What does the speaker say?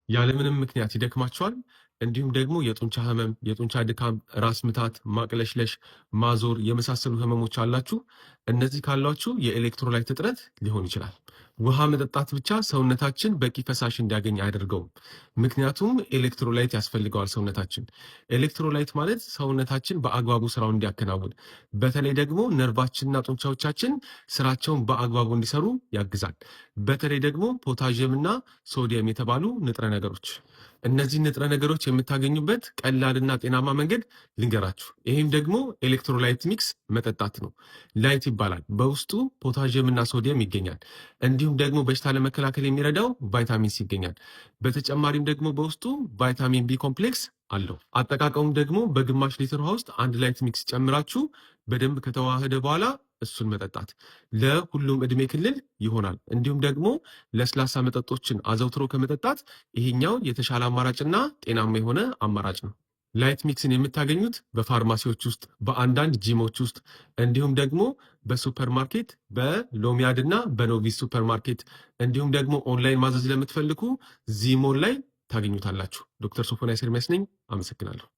ያለምንም ምክንያት ይደክማችኋል። እንዲሁም ደግሞ የጡንቻ ህመም፣ የጡንቻ ድካም፣ ራስ ምታት፣ ማቅለሽለሽ፣ ማዞር የመሳሰሉ ህመሞች አላችሁ። እነዚህ ካሏችሁ የኤሌክትሮላይት እጥረት ሊሆን ይችላል። ውሃ መጠጣት ብቻ ሰውነታችን በቂ ፈሳሽ እንዲያገኝ አያደርገውም። ምክንያቱም ኤሌክትሮላይት ያስፈልገዋል ሰውነታችን። ኤሌክትሮላይት ማለት ሰውነታችን በአግባቡ ስራውን እንዲያከናውን፣ በተለይ ደግሞ ነርቫችንና ጡንቻዎቻችን ስራቸውን በአግባቡ እንዲሰሩ ያግዛል። በተለይ ደግሞ ፖታዥየምና ሶዲየም የተባሉ ንጥረ ነገሮች። እነዚህ ንጥረ ነገሮች የምታገኙበት ቀላልና ጤናማ መንገድ ልንገራችሁ። ይህም ደግሞ ኤሌክትሮላይት ሚክስ መጠጣት ነው። ላይት ይባላል። በውስጡ ፖታዥየምና ሶዲየም ይገኛል። እንዲሁም ደግሞ በሽታ ለመከላከል የሚረዳው ቫይታሚን ሲ ይገኛል። በተጨማሪም ደግሞ በውስጡ ቫይታሚን ቢ ኮምፕሌክስ አለው። አጠቃቀሙም ደግሞ በግማሽ ሊትር ውሃ ውስጥ አንድ ላይት ሚክስ ጨምራችሁ በደንብ ከተዋህደ በኋላ እሱን መጠጣት ለሁሉም እድሜ ክልል ይሆናል። እንዲሁም ደግሞ ለስላሳ መጠጦችን አዘውትሮ ከመጠጣት ይሄኛው የተሻለ አማራጭና ጤናማ የሆነ አማራጭ ነው። ላይት ሚክስን የምታገኙት በፋርማሲዎች ውስጥ፣ በአንዳንድ ጂሞች ውስጥ እንዲሁም ደግሞ በሱፐርማርኬት በሎሚያድ እና በኖቪስ ሱፐርማርኬት እንዲሁም ደግሞ ኦንላይን ማዘዝ ለምትፈልጉ ዚሞን ላይ ታገኙታላችሁ። ዶክተር ሶፎንያስ ኤርሚያስ ነኝ። አመሰግናለሁ።